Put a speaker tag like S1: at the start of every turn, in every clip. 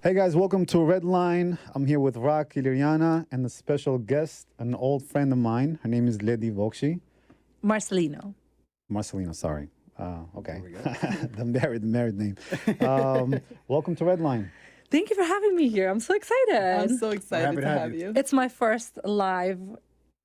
S1: Hey guys, welcome to Redline. I'm here with Rock Iliriana and a special guest, an old friend of mine. Her name is Ledi Vokshi.
S2: Marcelino,
S1: sorry. Okay. the married name. Welcome to Redline.
S2: thank you for having me here. I'm so excited.
S3: I'm so excited to have you.
S2: It's my first live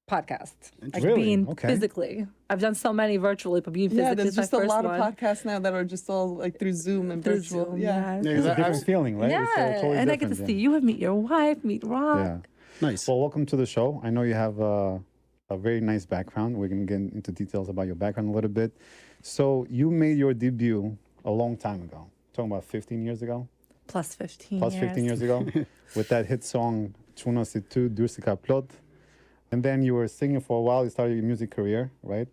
S2: podcast. Like
S1: Really?
S2: being
S1: Okay.
S2: physically. I've done so many virtually, but being physically
S3: Yeah, there's
S2: is my
S3: just a
S2: first
S3: lot
S2: one.
S3: of podcasts now that are just all like through Zoom and
S2: Through
S3: virtual.
S2: Zoom,
S3: Yeah.
S1: It's a different feeling, right?
S2: Yeah,
S1: It's totally
S2: and I get to
S1: different,
S2: see you and meet your wife, meet Rock.
S1: Yeah.
S4: Nice.
S1: Well, welcome to the show. I know you have a very nice background. We're going to get into details about your background a little bit. So you made your debut a long time ago. Talking about 15 years ago?
S2: Plus 15
S1: Plus
S2: years.
S1: 15 years ago, with that hit song Cuna si tu Durresi ka plot. And then you were singing for a while. You started your music career, right?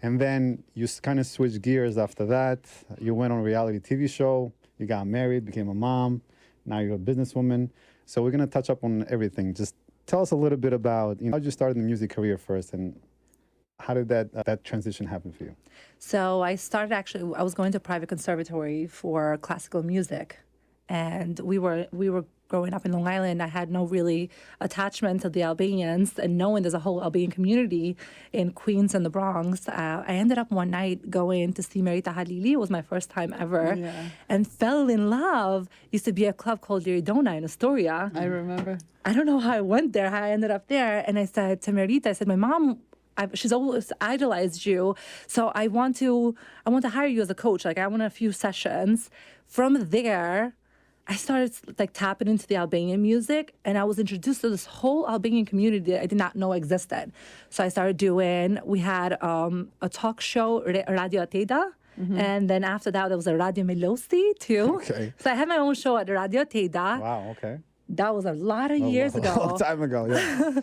S1: And then you kind of switched gears after that. You went on a reality TV show. You got married, became a mom. Now you're a businesswoman. So we're going to touch up on everything. Just tell us a little bit about, how did you start in the music career first, and how did that transition happen for you?
S2: So I started I was going to a private conservatory for classical music. And we were growing up in Long Island. I had no really attachment to the Albanians, and knowing there's a whole Albanian community in Queens and the Bronx, I ended up one night going to see Merita Halili. It was my first time ever, and fell in love. Used to be a club called Liridona in Astoria.
S3: I remember.
S2: I don't know how I went there, how I ended up there. And I said to Merita, I said, my mom, she's always idolized you, so I want to hire you as a coach. Like, I want a few sessions. From there, I started like tapping into the Albanian music, and I was introduced to this whole Albanian community that I did not know existed. So I started we had a talk show, Radio Teda, and then after that, there was a Radio Melosti too.
S1: Okay.
S2: So I had my own show at Radio Teda.
S1: Wow, okay.
S2: That was a lot of years ago.
S1: A long time ago, yeah.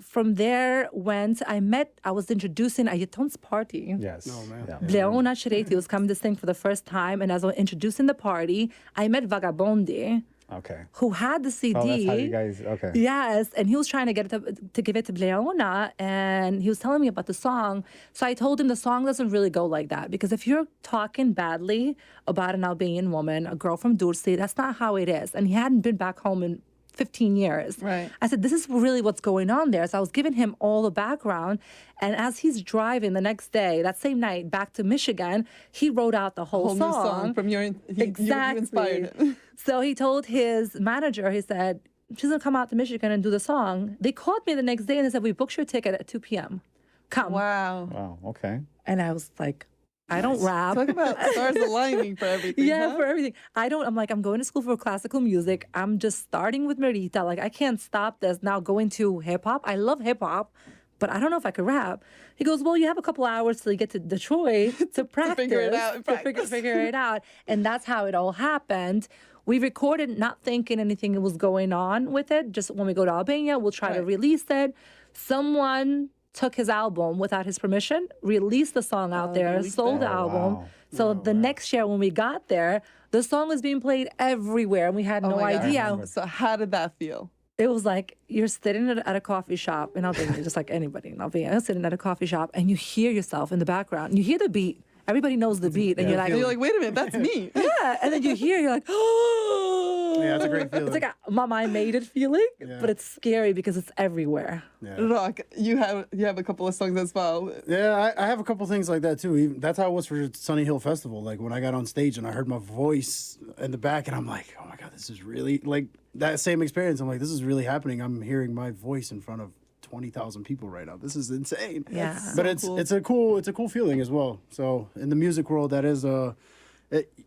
S2: From there, I was introducing Ayaton's party.
S1: Yes.
S4: Oh, man.
S1: Yeah.
S2: Bleona Shreti was coming to sing for the first time, and as I was introducing the party, I met Vagabondi,
S1: Okay.
S2: who had the CD.
S1: Oh, that's how you guys, okay.
S2: Yes, and he was trying to get it to give it to Bleona, and he was telling me about the song. So I told him the song doesn't really go like that, because if you're talking badly about an Albanian woman, a girl from Durresi, that's not how it is. And he hadn't been back home in 15 years.
S3: Right.
S2: I said, this is really what's going on there. So I was giving him all the background. And as he's driving the next day, that same night, back to Michigan, he wrote out the whole
S3: New song from you inspired it.
S2: So he told his manager, he said, she's going to come out to Michigan and do the song. They called me the next day and they said, we booked your ticket at 2 p.m. Come.
S3: Wow.
S1: Wow, okay.
S2: And I was like, I don't rap.
S3: Talk about stars aligning for everything.
S2: Yeah,
S3: huh?
S2: for everything. I'm going to school for classical music. I'm just starting with Merita. Like, I can't stop this. Now going to hip hop. I love hip hop, but I don't know if I could rap. He goes, well, you have a couple hours till you get to Detroit to practice.
S3: figure it out.
S2: Figure it out. And that's how it all happened. We recorded not thinking anything was going on with it. Just when we go to Albania, we'll try to release it. Someone took his album without his permission, released the song out there, sold the album.
S1: Wow.
S2: So the next year when we got there, the song was being played everywhere, and we had no
S3: my God.
S2: idea.
S3: So how did that feel?
S2: It was like you're sitting at a coffee shop in Albania, just like anybody in Albania, sitting at a coffee shop, and you hear yourself in the background. You hear the beat. Everybody knows the beat, and
S3: And you're like, wait a minute, that's me.
S2: yeah. And then you hear, you're like, oh.
S4: Yeah, that's a great feeling.
S2: It's like a mama, I made it feeling, but it's scary because it's everywhere.
S4: Yeah.
S3: Rock, you have a couple of songs as well.
S4: Yeah, I have a couple things like that too. That's how it was for Sunny Hill Festival. Like when I got on stage and I heard my voice in the back, and I'm like, oh my God, this is really like that same experience. I'm like, this is really happening. I'm hearing my voice in front of 20,000 people right now. This is insane.
S2: Yeah.
S4: But
S3: So
S4: it's a cool feeling as well. So in the music world, that is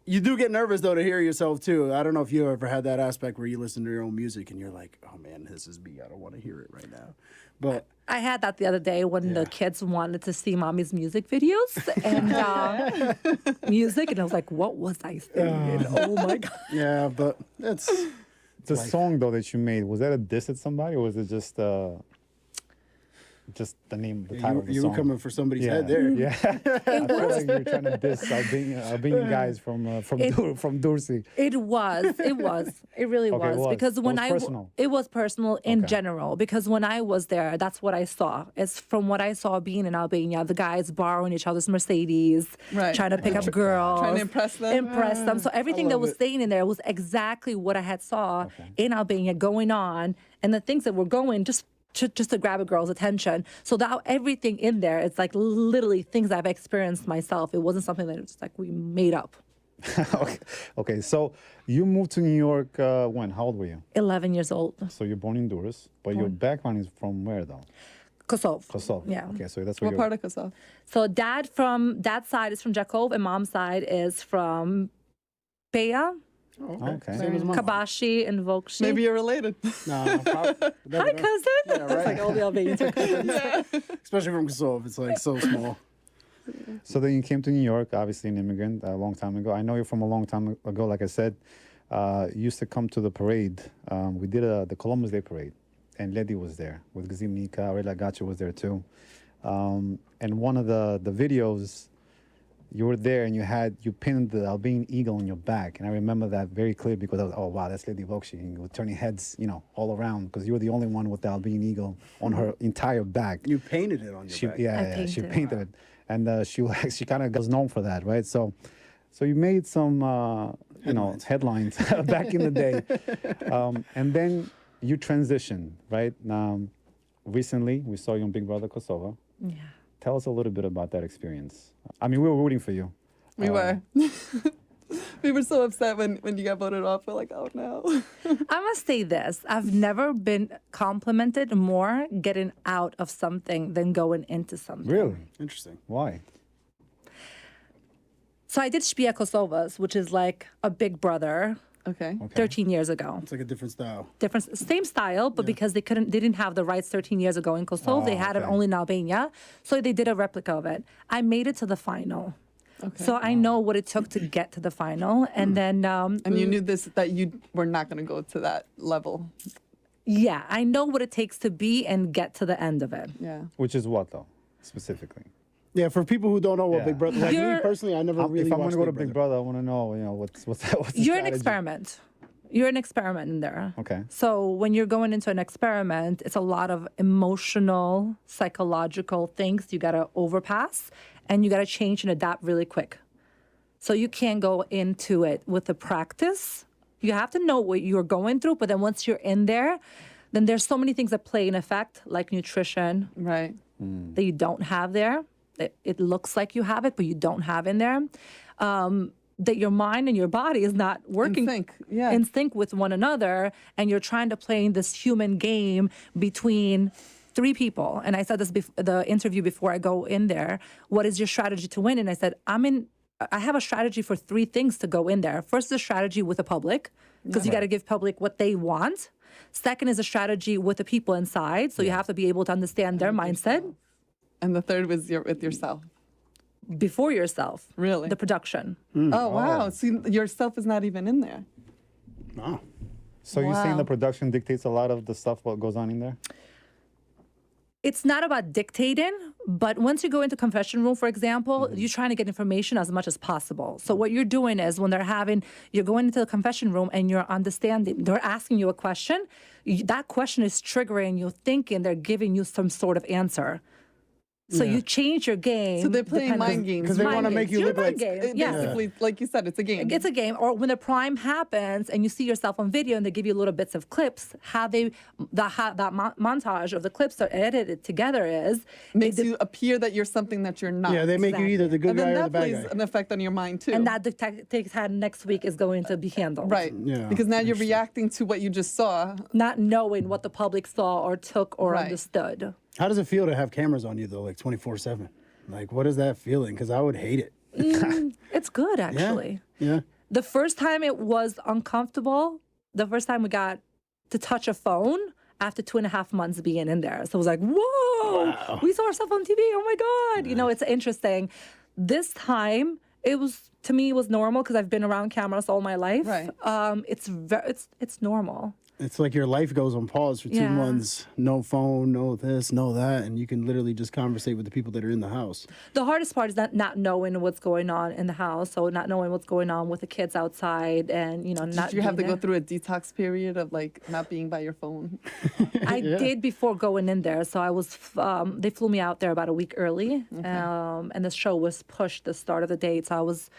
S4: you do get nervous though to hear yourself too. I don't know if you ever had that aspect where you listen to your own music and you're like, oh man, this is me. I don't want to hear it right now. But
S2: I had that the other day when the kids wanted to see mommy's music videos and music, and I was like, what was I thinking? Oh my God.
S4: yeah, but it's
S1: The song, though, that you made, was that a diss at somebody, or was it just... just the name, the
S4: You,
S1: title of the
S4: you
S1: song.
S4: were coming for somebody's
S1: Yeah.
S4: head there.
S1: Yeah, I feel like you're trying to diss Albanian guys from Durresi.
S2: It really
S1: Okay, it
S2: was.
S1: was.
S2: Because
S1: It
S2: when
S1: was personal.
S2: it was personal in
S1: Okay.
S2: general. Because when I was there, that's what I saw. It's from what I saw being in Albania, the guys borrowing each other's Mercedes,
S3: Right.
S2: trying to pick up girls,
S3: Trying to impress them.
S2: So everything that
S4: love
S2: was
S4: it.
S2: staying in there was exactly what I had saw in Albania going on, and the things that were going just to grab a girl's attention. So that everything in there, it's like literally things I've experienced myself. It wasn't something that it's like we made up.
S1: Okay, so you moved to New York when? How old were you?
S2: 11 years old.
S1: So you're born in Durres, but your background is from where though?
S2: Kosovo.
S1: Kosovo.
S2: Yeah.
S1: Okay, so that's where
S3: What
S1: you're.
S3: part of Kosovo?
S2: So dad's side is from Jakov, and mom's side is from Peja,
S1: Okay.
S4: Same as mine.
S2: Kabashi, and Vokshi.
S3: Maybe you're related.
S4: Nah,
S2: Hi, cousin. It's like all the Albanians are cousins.
S4: especially from Kosovo. It's like so small.
S1: So then you came to New York, obviously an immigrant, a long time ago. I know you from a long time ago. Like I said, you used to come to the parade. We did the Columbus Day parade, and Ledi was there with Gazimnika. Aurela Gacha was there too. And one of the videos, you were there and you pinned the Albanian eagle on your back. And I remember that very clearly because I was, oh, wow, that's Ledi Vokshi. And you were turning heads, all around because you were the only one with the Albanian eagle on her entire back.
S4: You painted it on your back.
S1: Yeah, she
S2: painted it.
S1: painted it. And she kind of was known for that, right? So you made some, headlines back in the day. And then you transitioned, right? Recently, we saw you on Big Brother Kosovo.
S2: Yeah.
S1: Tell us a little bit about that experience. I mean, we were rooting for you.
S3: We were. We were so upset when you got voted off. We're like, oh no.
S2: I must say this. I've never been complimented more getting out of something than going into something.
S1: Really?
S4: Interesting.
S1: Why?
S2: So I did Shpia Kosovas, which is like a Big Brother,
S3: Okay.
S2: 13 years ago.
S4: It's like a different style.
S2: Same style, but because they didn't have the rights 13 years ago in Kosovo, they had it
S1: okay.
S2: only in Albania. So they did a replica of it. I made it to the final.
S3: Okay.
S2: So I know what it took to get to the final. And then,
S3: And you knew that you were not going to go to that level.
S2: yeah, I know what it takes to be and get to the end of it.
S3: Yeah.
S1: Which is what, though, specifically?
S4: Yeah, for people who don't know what
S1: Yeah.
S4: Big Brother, like me
S2: You're-
S4: personally, I never really
S1: If I'm
S4: watched
S1: going to go to
S4: Big
S1: Big
S4: Brother.
S1: Brother, I want to know, what's the
S2: You're an
S1: strategy?
S2: experiment. You're an experiment in there.
S1: Okay.
S2: So when you're going into an experiment, it's a lot of emotional, psychological things you got to overpass, and you got to change and adapt really quick. So you can't go into it with the practice. You have to know what you're going through, but then once you're in there, then there's so many things that play in effect, like nutrition,
S3: Right.
S2: that you don't have there. It looks like you have it, but you don't have in there. That your mind and your body is not working
S3: sync, yeah.
S2: in sync with one another, and you're trying to play in this human game between three people. And I said this the interview before I go in there. What is your strategy to win? And I said, I have a strategy for three things to go in there. First, the strategy with the public, because you got to give public what they want. Second is a strategy with the people inside, so you have to be able to understand their mindset
S3: And the third was with yourself.
S2: before yourself.
S3: Really?
S2: The production.
S3: Oh, wow. See, yourself is not even in there.
S4: Wow.
S1: So you're saying
S3: Wow.
S1: the production dictates a lot of the stuff what goes on in there?
S2: It's not about dictating, but once you go into confession room, for example, you're trying to get information as much as possible. So what you're doing is when you're going into the confession room and you're understanding, they're asking you a question, that question is triggering you thinking they're giving you some sort of answer. So you change your game.
S3: So they're playing
S2: depending-
S3: mind games.
S4: 'Cause they
S2: Mind
S4: wanna
S2: games.
S4: make you
S2: You're
S4: look
S2: mind
S4: like-
S2: game.
S3: It
S2: Yeah.
S3: Basically, like you said, it's a game.
S2: It's a game. Or when the prime happens and you see yourself on video and they give you little bits of clips, how that montage of the clips are edited together
S3: Makes you appear that you're something that you're not.
S4: Yeah, they make you either the good
S3: And
S4: guy
S3: then
S4: or the
S3: that
S4: bad
S3: plays
S4: guy.
S3: an effect on your mind too.
S2: and that the tactics had next week is going to be handled.
S3: Right.
S4: Yeah,
S3: Because now you're
S4: interesting.
S3: reacting to what you just saw.
S2: Not knowing what the public saw or took or
S3: Right.
S2: understood.
S4: How does it feel to have cameras on you though, like 24/7? Like, what is that feeling? Because I would hate it.
S2: It's good, actually.
S4: Yeah.
S2: The first time it was uncomfortable, the first time we got to touch a phone after 2.5 months being in there. So it was like, whoa, we saw ourselves on TV. Oh my God. You know, it's interesting. This time, to me, it was normal because I've been around cameras all my life.
S3: Right.
S2: It's normal.
S4: It's like your life goes on pause for 2
S2: Yeah.
S4: months. No phone, no this, no that, and you can literally just conversate with the people that are in the house.
S2: The hardest part is not knowing what's going on in the house, so not knowing what's going on with the kids outside, and not.
S3: Did you have to
S2: being
S3: go
S2: there.
S3: through a detox period of like not being by your phone?
S2: I did before going in there, so I was. They flew me out there about a week early, and the show was pushed the start of the date, so I was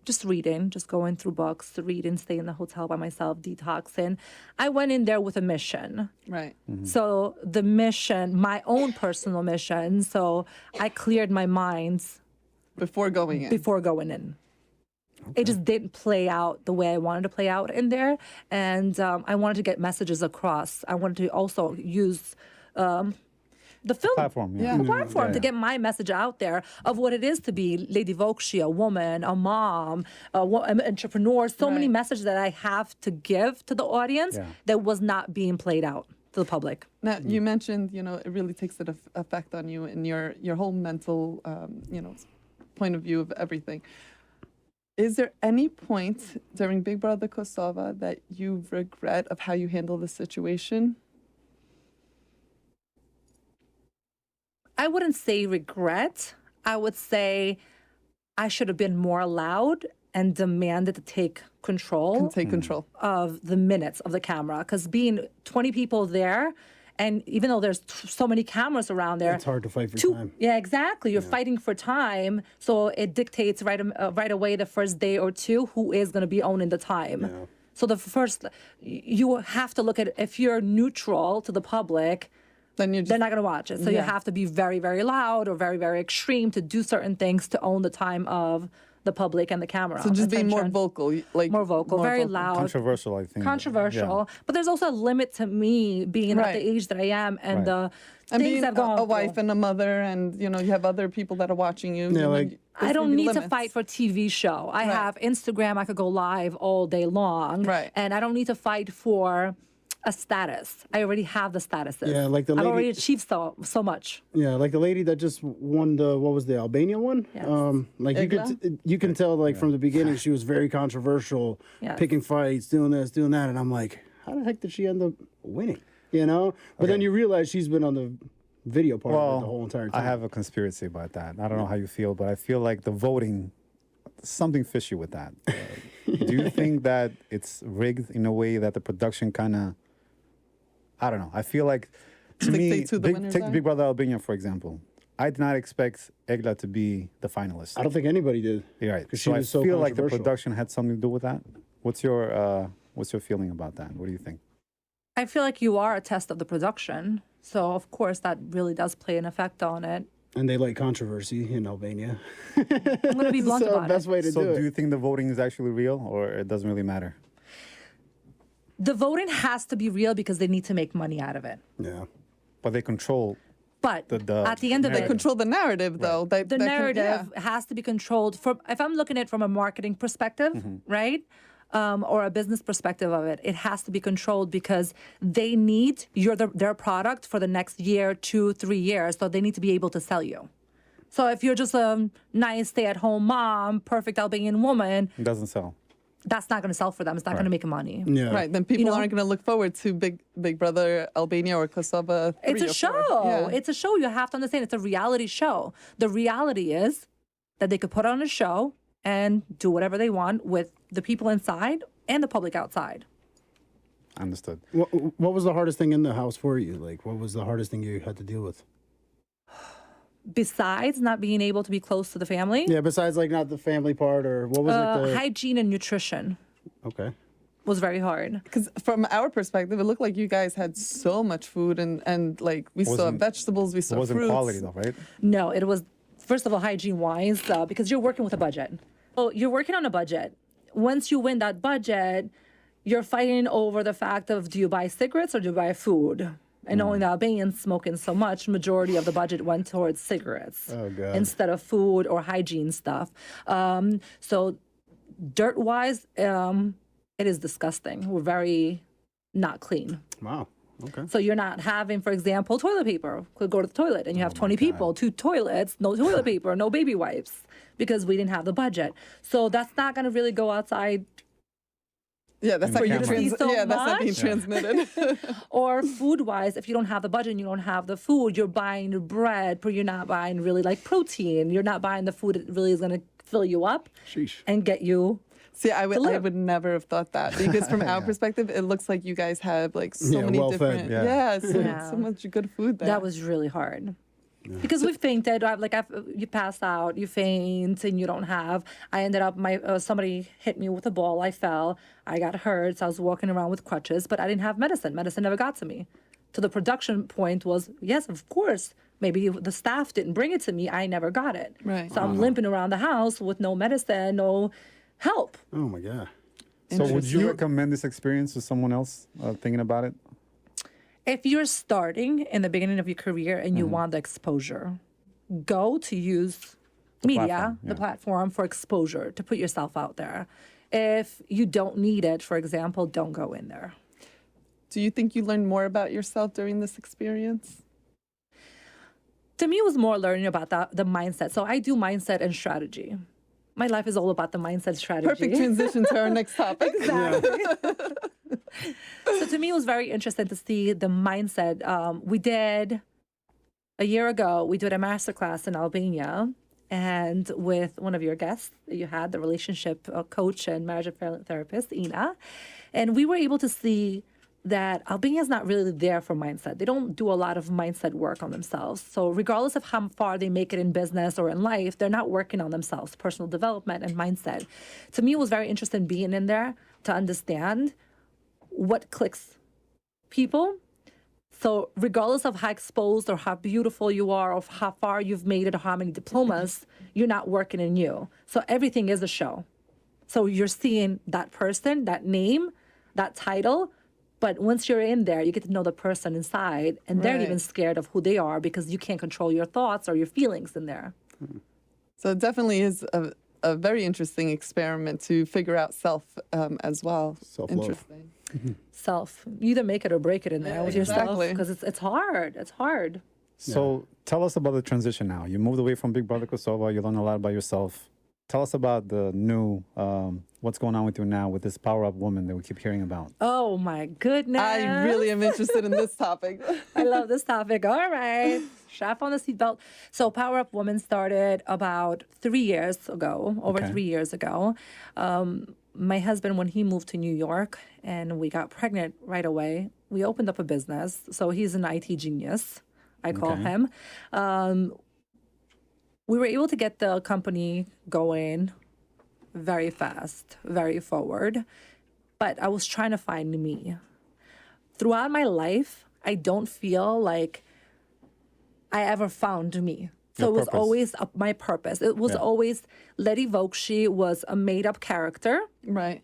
S2: just reading, just going through books, reading, staying in the hotel by myself, detoxing. I went in there with a mission.
S3: Right.
S2: So the mission, my own personal mission, so I cleared my mind
S3: Before going in.
S2: before going in. It just didn't play out the way I wanted to play out in there. And I wanted to get messages across. I wanted to also use the film
S1: Platform,
S3: Yeah.
S2: the platform
S1: Yeah,
S2: to
S1: yeah.
S2: get my message out there of what it is to be Ledi Vokshi, a woman, a mom, an entrepreneur. So many
S3: Right.
S2: messages that I have to give to the audience
S1: Yeah.
S2: that was not being played out to the public.
S3: Now, you mentioned, it really takes an effect on you and your whole mental, point of view of everything. Is there any point during Big Brother Kosovo that you regret of how you handled the situation?
S2: I wouldn't say regret. I would say I should have been more loud and demanded to take control
S3: Take control.
S2: of the minutes of the camera. Because being 20 people there, and even though there's so many cameras around there,
S4: It's hard to fight for
S2: two-
S4: time.
S2: Yeah, exactly. You're fighting for time, so it dictates right away the first day or two who is going to be owning the time.
S4: Yeah.
S2: So the first, you have to look at if you're neutral to the public,
S3: Then you're just,
S2: they're not going to watch it. So you
S3: Yeah.
S2: have to be very, very loud or very, very extreme to do certain things to own the time of the public and the camera.
S3: so just being more
S2: attention.
S3: vocal, like
S2: More vocal, very loud.
S1: Controversial, I think.
S2: Controversial, but there's also a limit to me being at
S3: Right.
S2: the age that I am and
S1: Right.
S2: the
S3: and
S2: things
S3: being
S2: I've gone
S3: a wife
S2: through.
S3: and a mother, and you have other people that are watching you.
S4: Yeah, like-
S2: I
S3: there's
S2: don't
S3: gonna be
S2: need to
S3: limits.
S2: fight for TV show. I
S3: Right.
S2: have Instagram. I could go live all day long.
S3: Right.
S2: And I don't need to fight for a status. I already have the statuses.
S4: Yeah, like the
S2: I've
S4: lady-
S2: already achieved so much.
S4: Yeah, like the lady that just won what was the Albania one?
S2: Yes.
S4: Like you can tell like from the beginning she was very controversial,
S2: Yes.
S4: picking fights, doing this, doing that, and I'm like, how the heck did she end up winning? But then you realize she's been on the video part of it the whole entire time.
S1: I have a conspiracy about that. I don't know how you feel, but I feel like the voting, something fishy with that. Do you think that it's rigged in a way that the production kind of, I don't know. I feel like, to me,
S3: Dictate who the winners
S1: take
S3: are?
S1: Big Brother Albania, for example. I did not expect Egla to be the finalist.
S4: I don't think anybody did.
S1: You're right.
S4: 'Cause
S1: So
S4: she
S1: I
S4: was so
S1: feel like the
S4: controversial.
S1: production had something to do with that. What's your feeling about that? What do you think?
S2: I feel like you are a test of the production. So, of course, that really does play an effect on it.
S4: And they like controversy in Albania.
S2: I'm going to be blunt
S4: so
S2: about
S4: best
S2: it.
S4: way to
S1: So
S4: do
S1: do
S4: it.
S1: you think the voting is actually real, or it doesn't really matter?
S2: The voting has to be real because they need to make money out of it.
S4: Yeah.
S1: But they control
S2: But
S1: the
S2: at the end of
S3: They
S2: it,
S3: control the narrative, though.
S2: the narrative has to be controlled. If I'm looking at it from a marketing perspective, right, or a business perspective of it, it has to be controlled because they need their product for the next year, 2, 3 years. So they need to be able to sell you. So if you're just a nice stay-at-home mom, perfect Albanian woman,
S1: it doesn't sell.
S2: that's not going to sell for them. It's not going to make money.
S4: Yeah.
S3: Right, then people
S2: know?
S3: aren't going to look forward to Big Brother Albania or Kosovo 3
S2: It's a
S3: or 4.
S2: show.
S3: Yeah.
S2: It's a show. You have to understand. It's a reality show. The reality is that they could put on a show and do whatever they want with the people inside and the public outside.
S1: Understood.
S4: What was the hardest thing in the house for you? Like, what was the hardest thing you had to deal with?
S2: Besides not being able to be close to the family,
S4: Yeah, besides like not the family part or what was like the...
S2: hygiene and nutrition
S4: Okay.
S2: was very hard.
S3: Because from our perspective, it looked like you guys had so much food and like we saw
S1: Wasn't-
S3: vegetables, we
S1: It
S3: saw
S1: wasn't
S3: fruits.
S1: quality though, right?
S2: No, it was, first of all, hygiene-wise, because you're working with a budget. So you're working on a budget. Once you win that budget, you're fighting over the fact of do you buy cigarettes or do you buy food? And knowing the Albanians smoking so much, majority of the budget went towards cigarettes
S4: Oh, God.
S2: instead of food or hygiene stuff. So dirt-wise, it is disgusting. We're very not clean.
S4: Wow. Okay.
S2: So you're not having, for example, toilet paper. Could go to the toilet and you have 20 people, 2 toilets, no toilet paper, no baby wipes, because we didn't have the budget. So that's not going to really go outside
S3: Yeah, that's
S1: in
S3: not
S1: the
S3: being
S1: camera.
S2: See so
S3: that's not being
S2: much?
S3: transmitted.
S2: Or food-wise, if you don't have the budget and you don't have the food, you're buying bread, but you're not buying really like protein. You're not buying the food that really is going to fill you up
S4: Sheesh.
S2: and get you.
S3: See, I
S2: live.
S3: would never have thought that, because from our perspective, it looks like you guys have like so
S4: Yeah,
S3: many
S4: well-fed.
S3: different,
S1: Yeah.
S3: so much good food there.
S2: That was really hard. Because we fainted, you pass out, you faint, and you don't have. I ended up, somebody hit me with a ball. I fell. I got hurt. So I was walking around with crutches, but I didn't have medicine. Medicine never got to me. So the production point was, yes, of course. Maybe the staff didn't bring it to me. I never got it.
S3: Right.
S2: So I'm limping around the house with no medicine, no help.
S4: Oh my God.
S1: So would you recommend this experience to someone else thinking about it?
S2: If you're starting in the beginning of your career and you want the exposure, go to use media, the platform for exposure, to put yourself out there. If you don't need it, for example, don't go in there.
S3: Do you think you learned more about yourself during this experience?
S2: To me, it was more learning about the mindset. So I do mindset and strategy. My life is all about the mindset strategy.
S3: Perfect transition to our next topic.
S2: Exactly. So to me, it was very interesting to see the mindset. A year ago, we did a masterclass in Albania, and with one of your guests that you had, the relationship coach and marriage therapist, Ina, and we were able to see that Albania is not really there for mindset. They don't do a lot of mindset work on themselves. So regardless of how far they make it in business or in life, they're not working on themselves, personal development and mindset. To me, it was very interesting being in there to understand what clicks people. So regardless of how exposed or how beautiful you are, or how far you've made it, or how many diplomas, you're not working in you. So everything is a show. So you're seeing that person, that name, that title, but once you're in there, you get to know the person inside, and they're
S3: Right.
S2: even scared of who they are because you can't control your thoughts or your feelings in there.
S3: So it definitely is a very interesting experiment to figure out self as well.
S4: Self-love.
S3: Interesting.
S2: Self, you either make it or break it in there with yourself,
S3: exactly.
S2: because it's hard. It's hard.
S1: So tell us about the transition now. You moved away from Big Brother Kosovo. You learned a lot about yourself. Tell us about the new, what's going on with you now with this PowerUp Woman that we keep hearing about.
S2: Oh my goodness.
S3: I really am interested in this topic.
S2: I love this topic. All right. Strap on the seatbelt. So PowerUp Woman started about 3 years ago, over
S1: Okay.
S2: 3 years ago. My husband, when he moved to New York and we got pregnant right away, we opened up a business. So he's an IT genius, I call
S1: Okay.
S2: him. We were able to get the company going very fast, very forward. But I was trying to find me. Throughout my life, I don't feel like I ever found me. So
S1: Your
S2: it was
S1: purpose.
S2: always my purpose. It was
S1: Yeah.
S2: always Ledi Vokshi was a made-up character,
S3: Right.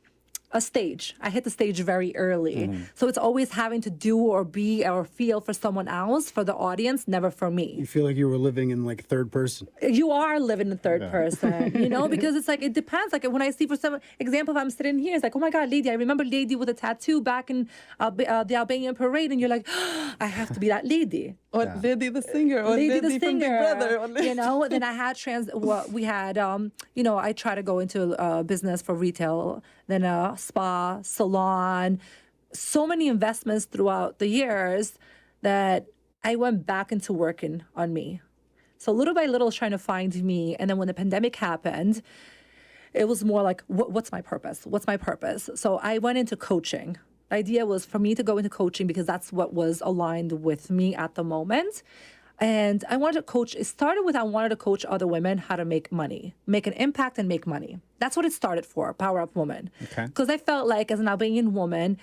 S2: a stage. I hit the stage very early.
S1: Mm-hmm.
S2: So it's always having to do or be or feel for someone else, for the audience, never for me.
S4: You feel like you were living in like third person.
S2: You are living in third person, because it's like, it depends. Like when I see, for some example, if I'm sitting here, it's like, oh my God, Lady, I remember Lady with a tattoo back in the Albanian parade. And you're like, I have to be that lady.
S3: Or Ledi the singer, or
S2: Lady
S3: Ledi
S2: the
S3: from Big
S2: singer,
S3: Brother. or Ledi-
S2: Then I had we had, I tried to go into business for retail, then a spa, salon, so many investments throughout the years that I went back into working on me. So little by little, trying to find me. And then when the pandemic happened, it was more like, what's my purpose? What's my purpose? So I went into coaching. The idea was for me to go into coaching because that's what was aligned with me at the moment. And I wanted to coach. It started with I wanted to coach other women how to make money, make an impact and make money. That's what it started for, PowerUp Woman.
S1: Okay.
S2: Because I felt like as an Albanian woman,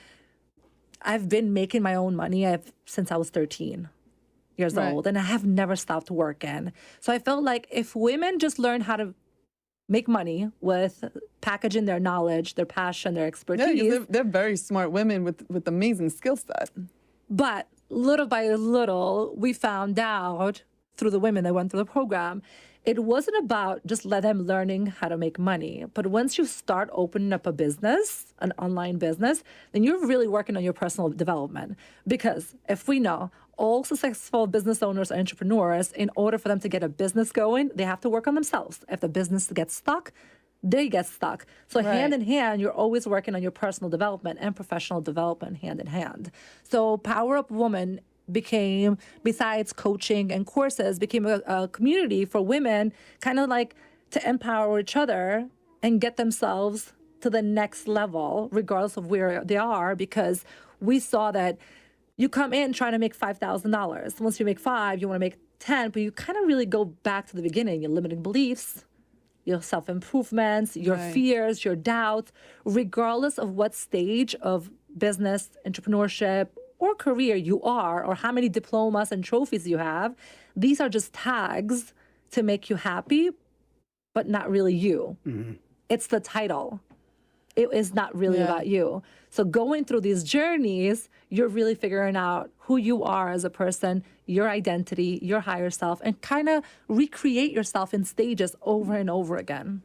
S2: I've been making my own money since I was 13 years
S3: Right.
S2: old, and I have never stopped working. So I felt like if women just learn how to make money with packaging their knowledge, their passion, their
S3: Yeah,
S2: expertise,
S3: 'cause they're very smart women with amazing skill set.
S2: but little by little, we found out through the women that went through the program, it wasn't about just let them learning how to make money. But once you start opening up a business, an online business, then you're really working on your personal development. Because if we know all successful business owners and entrepreneurs, in order for them to get a business going, they have to work on themselves. If the business gets stuck, they get stuck. So hand
S3: Right.
S2: in hand, you're always working on your personal development and professional development hand in hand. So PowerUp Woman became, besides coaching and courses, became a community for women kind of like to empower each other and get themselves to the next level, regardless of where they are, because we saw that you come in trying to make $5,000. Once you make five, you want to make 10, but you kind of really go back to the beginning, your limiting beliefs, your self-improvements, your
S3: Right.
S2: fears, your doubts, regardless of what stage of business, entrepreneurship, or career you are, or how many diplomas and trophies you have. These are just tags to make you happy, but not really you. It's the title. It is not really
S3: Yeah.
S2: about you. So going through these journeys, you're really figuring out who you are as a person, your identity, your higher self, and kind of recreate yourself in stages over and over again.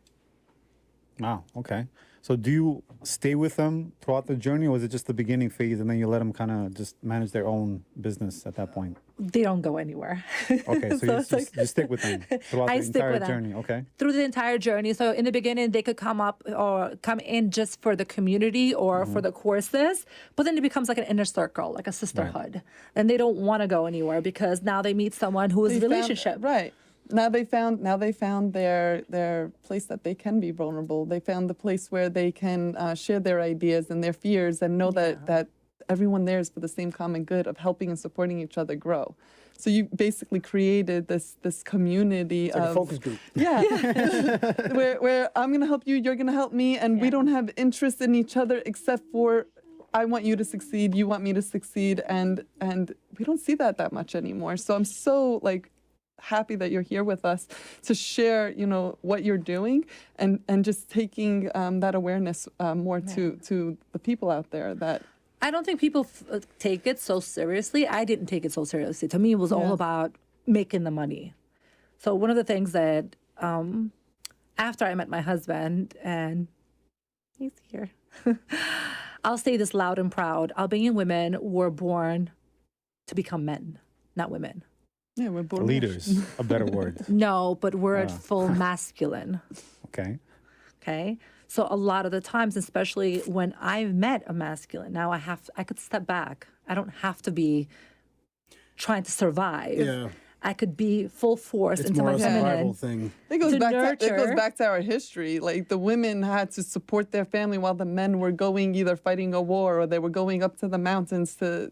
S1: Wow. Okay. So do you stay with them throughout the journey, or is it just the beginning phase and then you let them kind of just manage their own business at that point?
S2: They don't go anywhere.
S1: Okay. So,
S2: So it's like-
S1: you stick with them throughout
S2: I
S1: the
S2: stick
S1: entire
S2: with them.
S1: journey. Okay.
S2: Through the entire journey. So in the beginning, they could come up or come in just for the community or for the courses, but then it becomes like an inner circle, like a sisterhood. And they don't want to go anywhere because now they meet someone who is
S3: They found-
S2: relationship.
S3: right. Now they found their place that they can be vulnerable. They found the place where they can share their ideas and their fears and know that everyone there is for the same common good of helping and supporting each other grow. So you basically created this community
S4: It's like
S3: of
S4: a focus group.
S3: yeah, where I'm gonna help you, you're gonna help me, and we don't have interest in each other except for I want you to succeed, you want me to succeed, and we don't see that much anymore. So I'm so like happy that you're here with us to share, what you're doing and just taking that awareness more to the people out there that.
S2: I don't think people take it so seriously. I didn't take it so seriously. To me, it was all
S3: Yeah.
S2: about making the money. So one of the things that after I met my husband, and he's here, I'll say this loud and proud: Albanian women were born to become men, not women.
S3: Yeah, we're born
S1: Leaders, a better word.
S2: No, but we're at full masculine.
S1: Okay.
S2: Okay. So a lot of the times, especially when I've met a masculine, now I could step back. I don't have to be trying to survive.
S4: Yeah.
S2: I could be full force
S4: It's
S2: into
S4: more
S2: my
S4: a survival
S2: feminine.
S4: thing.
S3: It goes
S2: to
S3: back to, it goes
S2: nurture.
S3: back to our history. Like the women had to support their family while the men were going either fighting a war or they were going up to the mountains to,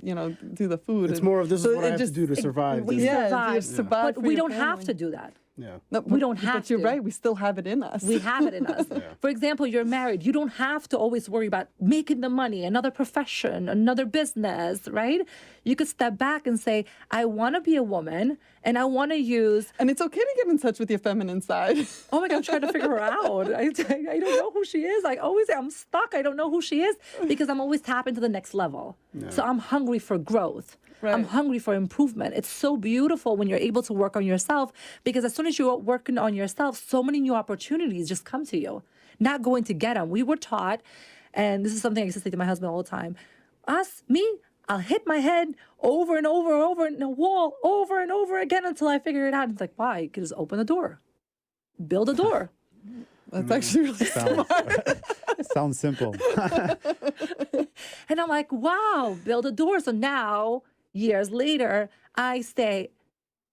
S3: do the food.
S4: It's
S3: And
S4: more of this
S3: so
S4: is what
S3: it
S4: I have
S3: just-
S4: to do to survive.
S2: We
S4: than-
S3: Yeah,
S2: survive,
S3: you survive
S2: but
S3: for
S2: we
S3: your
S2: don't have
S3: family.
S2: to do that.
S4: Yeah.
S3: No,
S2: we don't have
S3: But you're
S2: to.
S3: right. We still have it in us.
S2: We have it in us. For example, you're married. You don't have to always worry about making the money, another profession, another business, right? You could step back and say, I want to be a woman and I want to use,
S3: And it's okay to get in touch with your feminine side.
S2: oh my God, I'm trying to figure her out. I don't know who she is. I always say I'm stuck. I don't know who she is because I'm always tapping to the next level. So I'm hungry for growth. I'm
S3: Right.
S2: hungry for improvement. It's so beautiful when you're able to work on yourself because as soon as you're working on yourself, so many new opportunities just come to you. Not going to get them. We were taught, and this is something I used to say to my husband all the time, I'll hit my head over and over in a wall over and over again until I figure it out. And it's like, why? You could just open the door, build a door.
S3: That's actually really
S1: Sounds, sounds simple.
S2: And I'm like, wow, build a door. So now, years later, I say,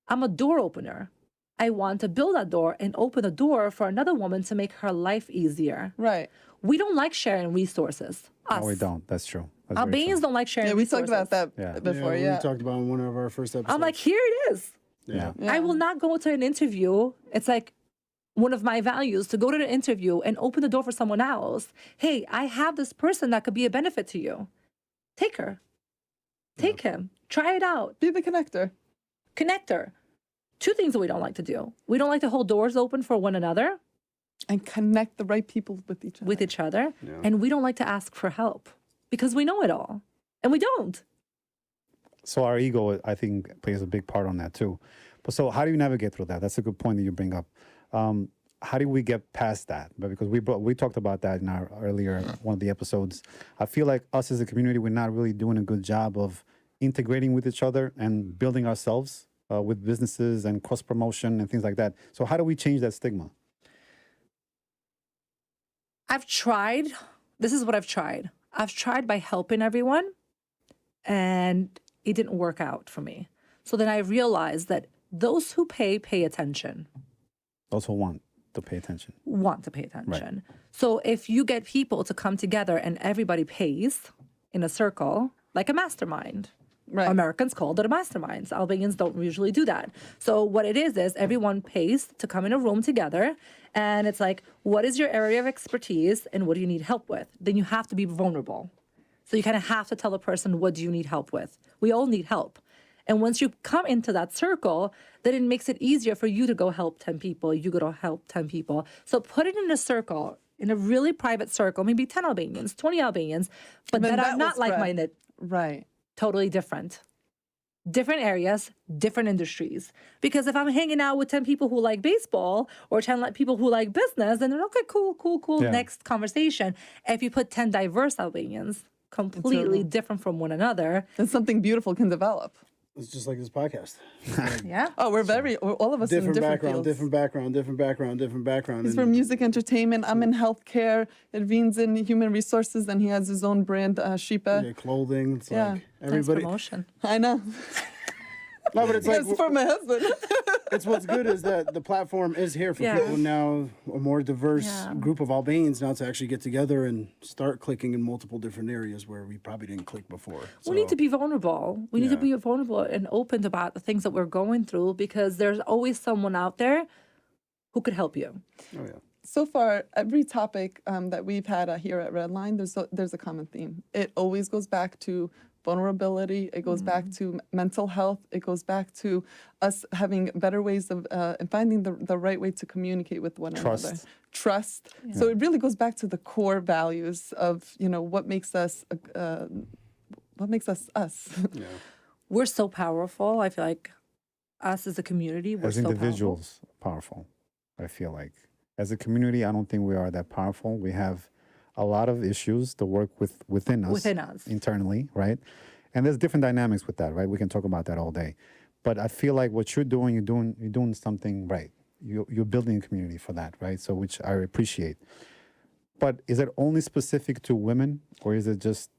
S2: I'm a door opener. I want to build a door and open a door for another woman to make her life easier.
S3: right.
S2: We don't like sharing resources. Us.
S1: No, we don't. That's true. That's very
S2: Albanians
S1: true.
S2: don't like sharing
S3: Yeah, we
S2: resources.
S3: talked about that
S1: Yeah.
S3: before.
S4: We
S3: Yeah.
S4: talked about in one of our first episodes.
S2: I'm like, here it is.
S1: Yeah.
S2: I will not go to an interview. It's like one of my values to go to the interview and open the door for someone else. Hey, I have this person that could be a benefit to you. Take her. Take him. Try it out.
S3: Be the connector.
S2: Connector. Two things that we don't like to do. We don't like to hold doors open for one another,
S3: And connect the right people with each other.
S2: and we don't like to ask for help because we know it all, and we don't.
S1: So our ego, I think, plays a big part on that too. But so how do you navigate through that? That's a good point that you bring up. How do we get past that? But because we talked about that in our earlier one of the episodes. I feel like us as a community, we're not really doing a good job of integrating with each other and building ourselves with businesses and cross promotion and things like that. So how do we change that stigma?
S2: I've tried. This is what I've tried. I've tried by helping everyone, and it didn't work out for me. So then I realized that those who pay attention.
S1: Those who want to pay attention.
S2: Want to pay attention.
S1: Right.
S2: So if you get people to come together and everybody pays in a circle, like a mastermind.
S3: Right.
S2: Americans call it a mastermind. Albanians don't usually do that. So what it is everyone pays to come in a room together, and it's like, what is your area of expertise and what do you need help with? Then you have to be vulnerable. So you kind of have to tell the person, what do you need help with? We all need help. And once you come into that circle, then it makes it easier for you to go help 10 people. You go to help 10 people. So put it in a circle, in a really private circle, maybe 10 Albanians, 20 Albanians, but that are not like-minded.
S3: Right.
S2: Totally different. Different areas, different industries. Because if I'm hanging out with 10 people who like baseball or 10 people who like business, then they're okay, cool,
S1: Yeah.
S2: next conversation. If you put 10 diverse Albanians, completely different from one another.
S3: And something beautiful can develop.
S4: It's just like this podcast.
S2: Yeah.
S3: Oh, we're all of us in different fields.
S4: different background.
S3: He's from music entertainment. I'm in healthcare. Edwin's in human resources, and he has his own brand, Shipa.
S4: Yeah, clothing. It's
S3: Yeah.
S4: like
S2: Nice
S4: everybody.
S2: promotion.
S3: I know.
S4: No, but it's like
S3: That's for my husband.
S4: it's what's good is that the platform is here for
S2: Yeah.
S4: people now, a more diverse
S2: Yeah.
S4: group of Albanians now to actually get together and start clicking in multiple different areas where we probably didn't click before.
S2: We need to be vulnerable. We need to
S4: Yeah.
S2: be vulnerable and open about the things that we're going through, because there's always someone out there who could help you.
S4: Oh yeah.
S3: So far, every topic that we've had here at Redline, there's a common theme. It always goes back to vulnerability. It goes back to mental health. It goes back to us having better ways of and finding the right way to communicate with one another. Trust. So it really goes back to the core values of what makes us us.
S4: Yeah.
S2: We're so powerful. I feel like us as a community, we're
S1: As
S2: so
S1: individuals, powerful. I feel like. As a community, I don't think we are that powerful. We have a lot of issues to work within us. Internally, right? And there's different dynamics with that, right? We can talk about that all day. But I feel like what you're doing, you're doing something right. You're building a community for that, right? So which I appreciate. But is it only specific to women, or is it just,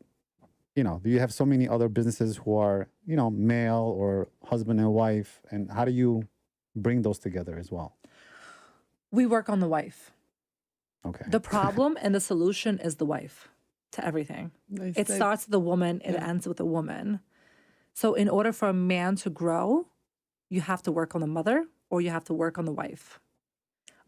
S1: do you have so many other businesses who are, male or husband and wife, and how do you bring those together as well?
S2: We work on the wife.
S1: Okay.
S2: The problem and the solution is the wife to everything. It starts with the woman, it ends with the woman. So in order for a man to grow, you have to work on the mother or you have to work on the wife.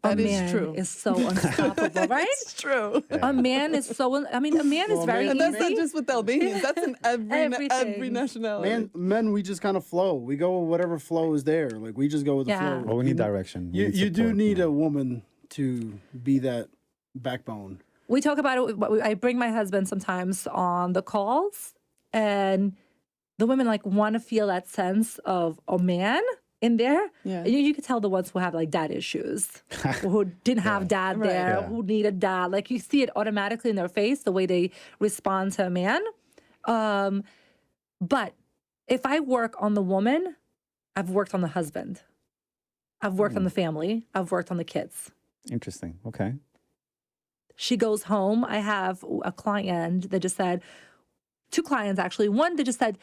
S3: That
S2: a
S3: is
S2: man
S3: true.
S2: is so unstoppable, right?
S3: It's true.
S2: A man is so, a man is very
S3: And
S2: easy.
S3: that's not just with Albanians. That's in every
S2: Everything.
S3: nationality.
S4: Men, we just kind of flow. We go with whatever flow is there. Like we just go with the
S2: Yeah.
S4: flow.
S1: Well, we need direction. We
S4: You
S1: need
S4: do
S1: support,
S4: need
S1: yeah.
S4: a woman to be that backbone.
S2: We talk about it. I bring my husband sometimes on the calls, and the women want to feel that sense of a man in there.
S3: Yeah.
S2: You could tell the ones who have dad issues, who didn't have dad
S3: Right.
S2: there,
S1: Yeah.
S2: who needed dad. You see it automatically in their face, the way they respond to a man. But if I work on the woman, I've worked on the husband. I've worked on the family. I've worked on the kids.
S1: Interesting. Okay.
S2: She goes home. I have a client that just said, 2 clients actually. One that just said,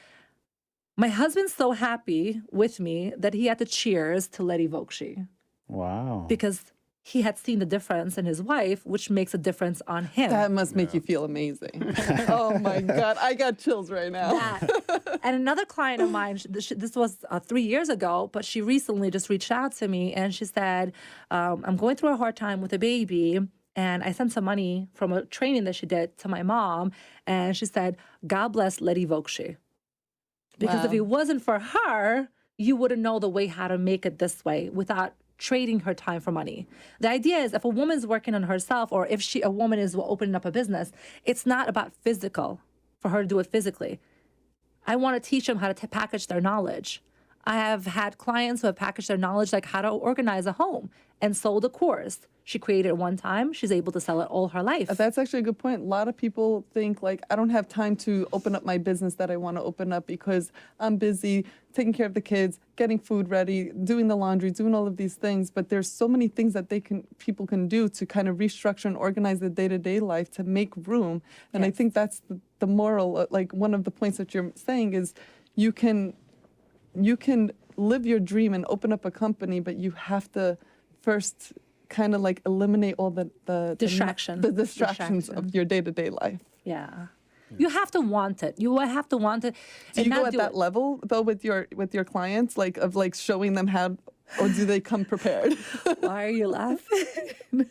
S2: my husband's so happy with me that he had to cheers to Ledi Vokshi
S1: Wow.
S2: because he had seen the difference in his wife, which makes a difference on him.
S3: That must make you feel amazing. Oh my God, I got chills right now.
S2: That. And another client of mine, this was 3 years ago, but she recently just reached out to me and she said, I'm going through a hard time with a baby. And I sent some money from a training that she did to my mom. And she said, God bless Ledi Vokshi. Because if
S3: Wow.
S2: it wasn't for her, you wouldn't know the way how to make it this way without trading her time for money. The idea is if a woman's working on herself or if a woman is opening up a business, it's not about physical, for her to do it physically. I want to teach them how to package their knowledge. I have had clients who have packaged their knowledge like how to organize a home and sold a course. She created it one time. She's able to sell it all her life.
S3: That's actually a good point. A lot of people think like, I don't have time to open up my business that I want to open up because I'm busy taking care of the kids, getting food ready, doing the laundry, doing all of these things. But there's so many things that people can do to kind of restructure and organize the day-to-day life to make room. And I think that's the moral, like one of the points that you're saying is you can live your dream and open up a company, but you have to first kind of like eliminate all the distractions of your day-to-day life.
S2: Yeah. You have to want it. You have to want it.
S3: Do you go at that level though with your clients, like of like showing them how, or do they come prepared?
S2: Why are you laughing?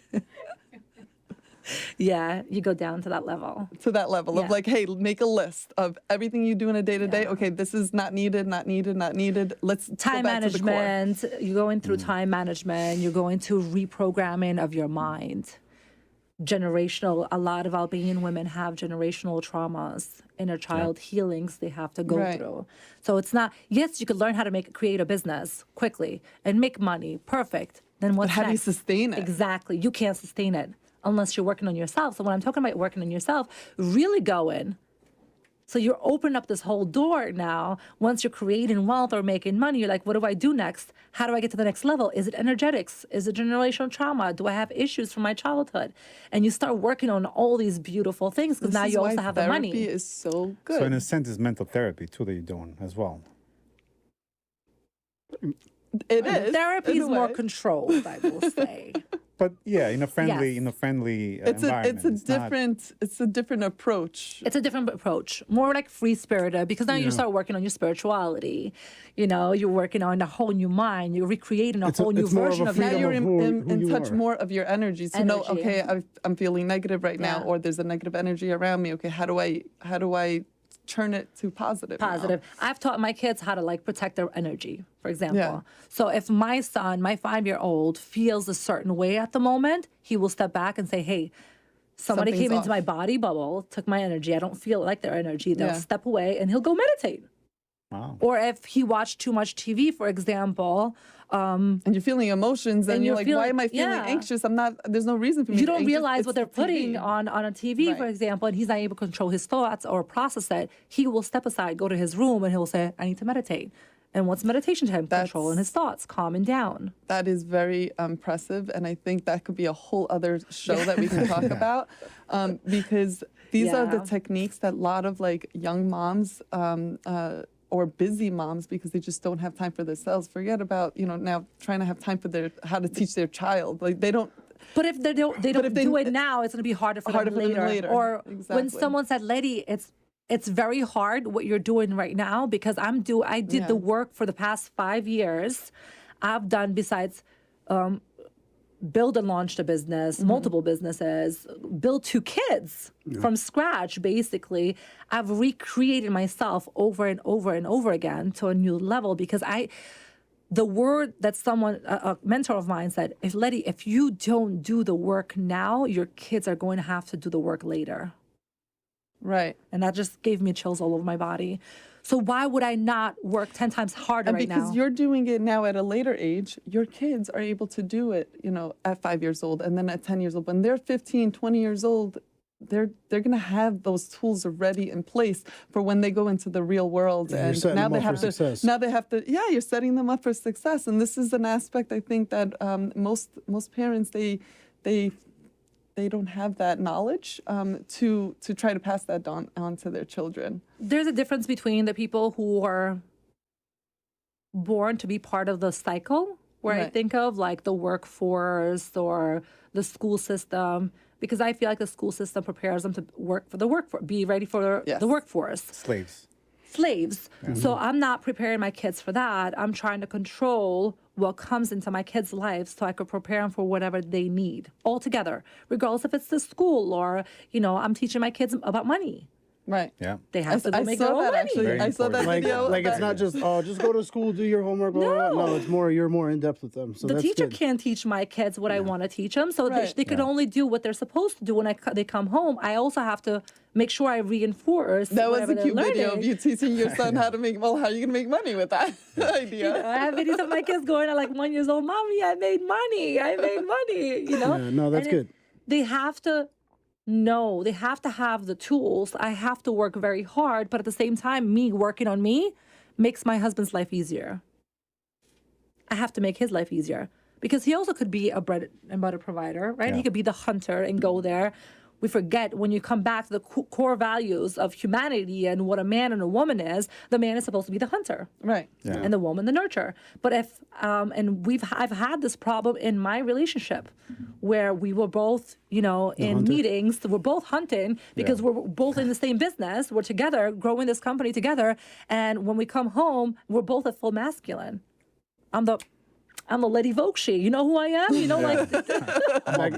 S2: Yeah, you go down to that level.
S3: To that level of like, hey, make a list of everything you do in a day-to-day. Okay, this is not needed, not needed, not needed. Let's
S2: time
S3: go back
S2: management.
S3: To the core.
S2: You're going through time management. You're going to reprogramming of your mind. A lot of Albanian women have generational traumas, inner child healings they have to go through. So it's not, yes, you could learn how to create a business quickly and make money. Perfect. Then what's
S3: But how do you
S2: next?
S3: sustain it?
S2: Exactly. You can't sustain it unless you're working on yourself. So when I'm talking about working on yourself, really going. So you're opening up this whole door now. Once you're creating wealth or making money, you're like, what do I do next? How do I get to the next level? Is it energetics? Is it generational trauma? Do I have issues from my childhood? And you start working on all these beautiful things because now you also have the money.
S3: Therapy is so good.
S1: So in a sense, it's mental therapy too that you're doing as well.
S3: It is.
S2: Therapy is more controlled, I will say.
S1: But yeah, in a friendly environment.
S3: It's a different approach.
S2: It's a different approach, more like free spirited, because now you start working on your spirituality. You know, you're working on a whole new mind. You're recreating a whole new version of
S3: Now
S2: you.
S3: you're in touch more of your energies to know, okay, I'm feeling negative right now,
S2: Yeah.
S3: or there's a negative energy around me. Okay, how do I turn it to positive?
S2: Positive. I've taught my kids how to like protect their energy, for example.
S3: Yeah.
S2: So if my son, my 5-year-old, feels a certain way at the moment, he will step back and say, hey, somebody
S3: Something's
S2: came into
S3: off.
S2: my body bubble, took my energy. I don't feel like their energy. They'll
S3: Yeah.
S2: step away and he'll go meditate.
S1: Wow.
S2: Or if he watched too much TV, for example,
S3: And you're feeling emotions, and you're like, why am I feeling anxious? There's no reason for me to
S2: you
S3: be
S2: don't
S3: anxious.
S2: realize
S3: It's
S2: what they're
S3: the
S2: putting
S3: TV.
S2: on a TV, for
S3: Right.
S2: example, and he's not able to control his thoughts or process it. He will step aside, go to his room, and he'll say, I need to meditate. And what's meditation to him? Controlling his thoughts, calming down.
S3: That is very impressive, and I think that could be a whole other show that we can talk about, because these are the
S2: Yeah.
S3: techniques that a lot of like young moms or busy moms, because they just don't have time for themselves, forget about, now trying to have time for how to teach their child. Like they don't.
S2: But if they don't do it now, it's going to be harder for them later. Or when
S3: Exactly.
S2: someone said, Ledi, it's very hard what you're doing right now, because I did the work for the past 5 years. I've done, besides build and launched a business, multiple businesses, build 2 kids from scratch, basically. I've recreated myself over and over and over again to a new level, because the word that a mentor of mine said, Ledi, if you don't do the work now, your kids are going to have to do the work later.
S3: Right.
S2: And that just gave me chills all over my body. So why would I not work 10 times harder right now?
S3: And because you're doing it now at a later age, your kids are able to do it, at 5 years old, and then at 10 years old. When they're 15, 20 years old, they're going to have those tools already in place for when they go into the real world.
S4: Yeah, you're
S3: and
S4: setting
S3: now
S4: them
S3: they
S4: up
S3: have
S4: for
S3: to.
S4: success.
S3: Now they have to. Yeah, you're setting them up for success. And this is an aspect I think that most parents they don't have that knowledge to try to pass that on to their children.
S2: There's a difference between the people who are born to be part of the cycle, where I
S3: Right.
S2: think of like the workforce or the school system, because I feel like the school system prepares them to work for the workforce, be ready for
S3: Yes.
S2: the workforce. Slaves. So I'm not preparing my kids for that. I'm trying to control what comes into my kids' lives so I could prepare them for whatever they need altogether, regardless if it's the school or, I'm teaching my kids about money.
S3: Right.
S1: Yeah.
S2: They have to go
S3: I
S2: make their
S3: saw
S2: own
S3: that
S2: money.
S3: actually.
S1: Very
S3: I saw that
S1: important.
S3: video.
S4: Like it's not just just go to school, do your homework. Blah, blah, blah. No, it's more you're more in depth with them. So
S2: The
S4: that's
S2: teacher
S4: good.
S2: can't teach my kids what I want to teach them, so
S3: Right.
S2: they could
S1: Yeah.
S2: only do what they're supposed to do when they come home. I also have to make sure I reinforce.
S3: That was
S2: whatever
S3: a
S2: they're
S3: cute video of
S2: learning.
S3: you teaching your son how to make. Well, how are you gonna make money with that idea?
S2: I have videos of my kids going at like 1 year old, Mommy, I made money. I made money. You know?
S4: Yeah, no, that's
S2: And
S4: good.
S2: They have to know, they have to have the tools. I have to work very hard, but at the same time, me working on me makes my husband's life easier. I have to make his life easier because he also could be a bread and butter provider, right?
S1: Yeah.
S2: He could be the hunter and go there. We forget when you come back to the core values of humanity and what a man and a woman is, the man is supposed to be the hunter.
S3: Right.
S1: Yeah.
S2: And the woman the nurture. But if I've had this problem in my relationship where we were both, in
S4: hunter.
S2: meetings, we're both hunting because we're both in the same business, we're together growing this company together, and when we come home, we're both at full masculine. I'm the Ledi Vokshi. You know who I am?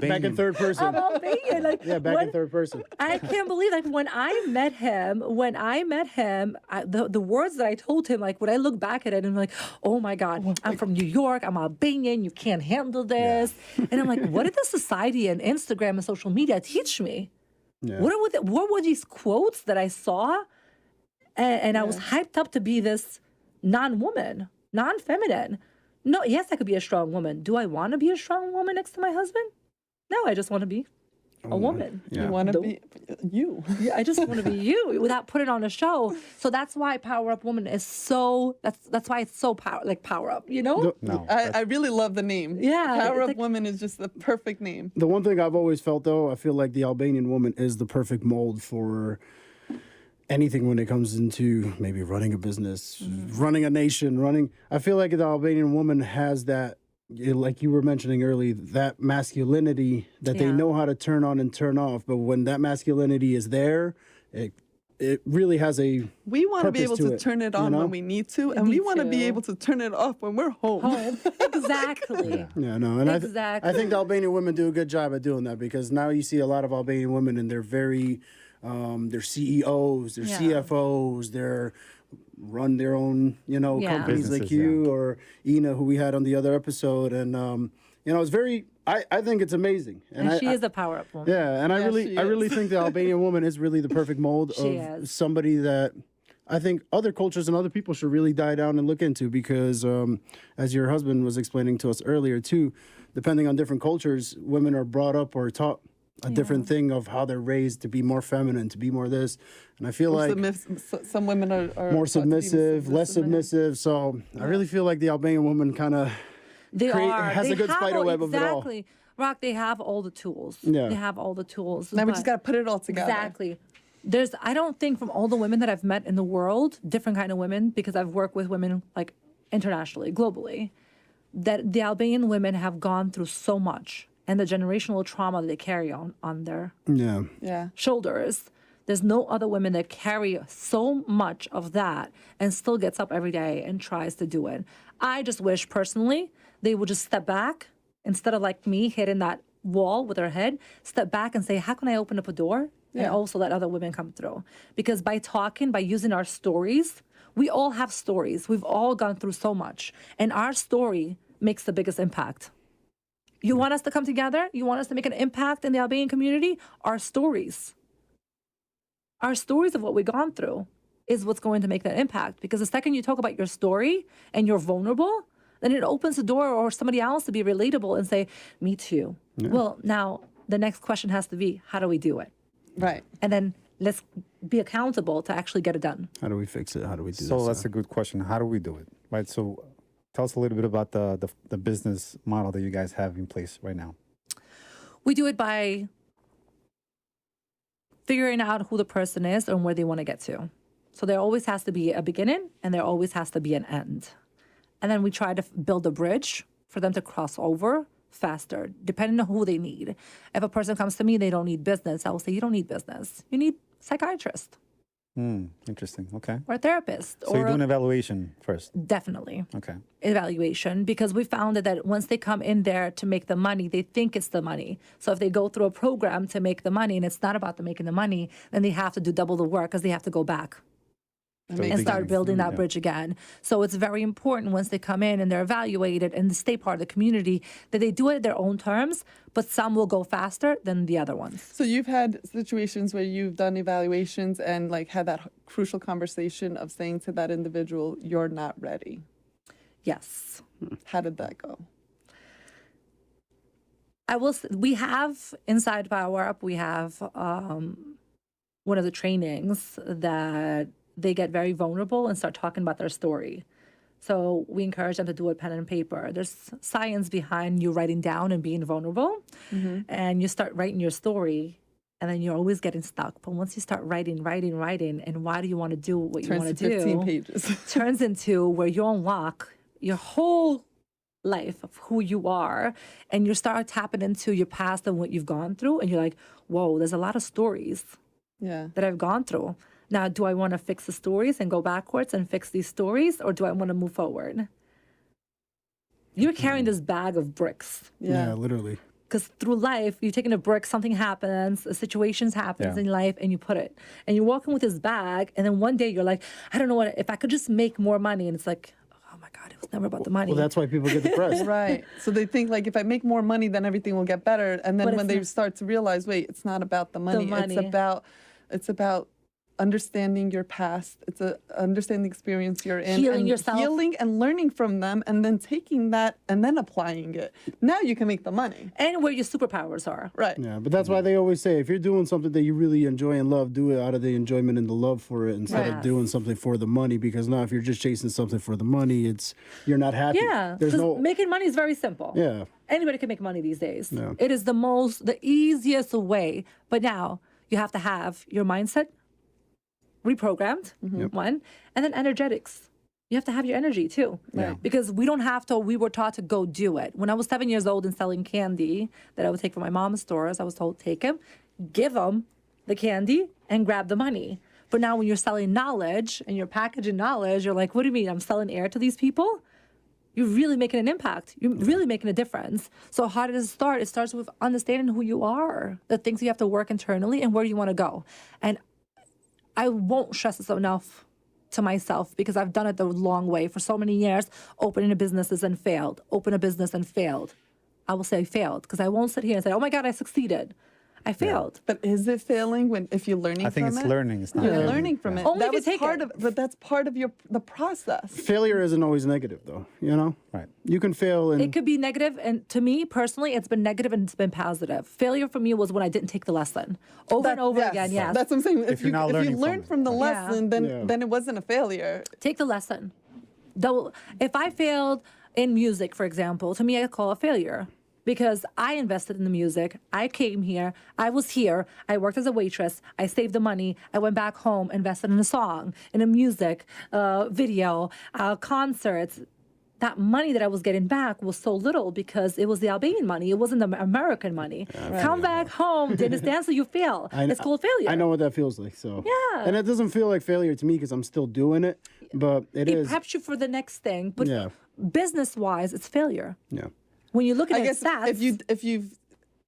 S4: Back in third person.
S2: I'm Albanian.
S4: Yeah, back in third person.
S2: I can't believe, when I met him, the words that I told him, when I look back at it, I'm like, oh my God, I'm from New York, I'm Albanian, you can't handle this. And I'm like, what did the society and Instagram and social media teach me?
S4: Yeah.
S2: What were these quotes that I saw? And I was hyped up to be this non-woman, non-feminine. No, yes, I could be a strong woman. Do I want to be a strong woman next to my husband? No, I just want to be a woman.
S4: Yeah.
S3: You want to be you.
S2: Yeah, I just want to be you without putting on a show. So that's why PowerUp Woman is so. That's why it's so power up.
S1: No.
S3: I really love the name.
S2: Yeah,
S3: Power
S2: it's
S3: Up
S2: like-
S3: Woman is just the perfect name.
S4: The one thing I've always felt, though, I feel like the Albanian woman is the perfect mold for anything when it comes into maybe running a business, running a nation, I feel like the Albanian woman has that, like you were mentioning earlier, that masculinity that they
S2: Yeah.
S4: know how to turn on and turn off. But when that masculinity is there, it really has a
S3: We want to be able
S4: purpose
S3: to
S4: it,
S3: turn it
S4: you
S3: on
S4: know?
S3: when we need to, and
S2: Me
S3: we want to be
S2: too.
S3: able to turn it off when we're home.
S2: home. Exactly.
S4: Yeah, no, and
S2: Exactly.
S4: I think the Albanian women do a good job at doing that because now you see a lot of Albanian women and they're very, they're CEOs, they're
S2: Yeah.
S4: CFOs, they're run their own,
S2: Yeah.
S4: companies like
S1: Businesses,
S4: you or Ina, who we had on the other episode, and it's very. I think it's amazing,
S2: And she is a PowerUp Woman.
S4: yeah, and
S3: Yeah,
S4: I
S3: she
S4: really
S3: is.
S4: think the Albanian woman is really the perfect mold
S2: She
S4: of
S2: is.
S4: somebody that I think other cultures and other people should really dive down and look into because, as your husband was explaining to us earlier too, depending on different cultures, women are brought up or taught a different thing of how they're raised to be more feminine, to be more this, and I feel like
S3: Some women are
S4: more
S3: taught to be
S4: submissive, less submissive. So I really feel like the Albanian woman kind of
S2: They
S4: has
S2: They
S4: a good
S2: have
S4: spider
S2: all-
S4: web of it all.
S2: Exactly. Rock, they have all the tools.
S4: Yeah.
S2: They have all the tools.
S3: Now we
S2: but-
S3: just got to put it all together.
S2: Exactly. I don't think from all the women that I've met in the world, different kind of women, because I've worked with women internationally, globally, that the Albanian women have gone through so much and the generational trauma that they carry on their
S4: yeah.
S3: Yeah.
S2: shoulders. There's no other women that carry so much of that and still gets up every day and tries to do it. I just wish personally they would just step back instead of like me hitting that wall with their head, step back and say, how can I open up a door? And also let other women come through. Because by talking, by using our stories, we all have stories. We've all gone through so much. And our story makes the biggest impact. You want us to come together? You want us to make an impact in the Albanian community? Our stories of what we've gone through is what's going to make that impact. Because the second you talk about your story and you're vulnerable, then it opens the door or somebody else to be relatable and say, me too. Yeah. Well, now the next question has to be, how do we do it?
S3: Right.
S2: And then let's be accountable to actually get it done.
S4: How do we fix it? How do we do this?
S1: So that's a good question. How do we do it? Right. So tell us a little bit about the business model that you guys have in place right now.
S2: We do it by figuring out who the person is and where they want to get to. So there always has to be a beginning and there always has to be an end. And then we try to build a bridge for them to cross over faster, depending on who they need. If a person comes to me, they don't need business, I will say, you don't need business. You need psychiatrist.
S1: Interesting. Okay.
S2: or a therapist.
S1: So
S2: or
S1: you do an evaluation first.
S2: definitely.
S1: Okay.
S2: Evaluation, because we found that once they come in there to make the money, they think it's the money. So if they go through a program to make the money and it's not about the making the money, then they have to do double the work because they have to go back and start building that bridge again. So it's very important once they come in and they're evaluated and they stay part of the community that they do it at their own terms, but some will go faster than the other ones.
S3: So you've had situations where you've done evaluations and like had that crucial conversation of saying to that individual, "You're not ready."
S2: Yes.
S3: How did that go?
S2: We have inside PowerUp, we have one of the trainings that they get very vulnerable and start talking about their story. So we encourage them to do it pen and paper. There's science behind you writing down and being vulnerable. And you start writing your story, and then you're always getting stuck. But once you start writing, and why do you want to do what you want to do?
S3: 15 pages.
S2: Turns into where you unlock your whole life of who you are, and you start tapping into your past and what you've gone through, and you're like, whoa, there's a lot of stories that I've gone through. Now, do I want to fix the stories and go backwards and fix these stories, or do I want to move forward? You're carrying this bag of bricks.
S4: Yeah, literally.
S2: Because through life, you're taking a brick, something happens, a situation happens in life, and you put it. And you're walking with this bag, and then one day you're like, I don't know what, if I could just make more money. And it's like, oh my God, it was never about the money.
S4: Well, that's why people get depressed.
S3: Right. So they think like if I make more money, then everything will get better. And then
S2: But
S3: when
S2: it's
S3: they
S2: not.
S3: start to realize, wait, it's not about the money. It's about understanding your past. It's understanding the experience you're in.
S2: Healing
S3: and
S2: yourself.
S3: Healing and learning from them, and then taking that and then applying it. Now you can make the money.
S2: And where your superpowers are.
S3: Right.
S4: Yeah, but that's why they always say if you're doing something that you really enjoy and love, do it out of the enjoyment and the love for it instead of
S2: Yes.
S4: doing something for the money. Because now, if you're just chasing something for the money, you're not happy.
S2: Yeah,
S4: There's
S2: because
S4: no.
S2: making money is very simple.
S4: Yeah.
S2: Anybody can make money these days.
S4: Yeah.
S2: It is the easiest way. But now you have to have your mindset reprogrammed, one, and then energetics. You have to have your energy too.
S1: Yeah.
S2: Because we were taught to go do it. When I was 7 years old and selling candy that I would take from my mom's stores, I was told, take them, give them the candy, and grab the money. But now when you're selling knowledge and you're packaging knowledge, you're like, what do you mean? I'm selling air to these people? You're really making an impact. You're really making a difference. So how does it start? It starts with understanding who you are, the things you have to work internally, and where you want to go. And I won't stress this enough to myself because I've done it the long way for so many years, opening a business and failed, open a business and failed. I will say I failed because I won't sit here and say, oh my God, I succeeded. I failed.
S3: But is it failing if you're learning from it?
S1: I think it's learning. It's not
S3: You're
S1: failing.
S3: learning from it.
S2: Only
S3: that
S2: if you
S3: was
S2: take
S3: part
S2: it.
S3: of, but that's part of the process.
S4: Failure isn't always negative, though. You know.
S1: Right.
S4: You can fail and.
S2: It could be negative, and to me personally, it's been negative and it's been positive. Failure for me was when I didn't take the lesson over and over again. Yes,
S3: That's what I'm saying.
S1: If you're not learning from
S3: learn
S1: it.
S3: from the lesson,
S4: Yeah.
S3: then it wasn't a failure.
S2: take the lesson. Though, if I failed in music, for example, to me I call it a failure because I invested in the music. I came here. I was here. I worked as a waitress. I saved the money. I went back home, invested in a song, in a music video, concerts. That money that I was getting back was so little because it was the Albanian money. It wasn't the American money. Come back home, did this dance, so you fail. It's called failure.
S4: I know what that feels like. So.
S2: Yeah.
S4: And it doesn't feel like failure to me because I'm still doing it, but it
S2: It
S4: is.
S2: preps you for the next thing. But
S4: Yeah.
S2: business-wise, it's failure.
S4: Yeah.
S2: When you look at
S3: I guess
S2: stats,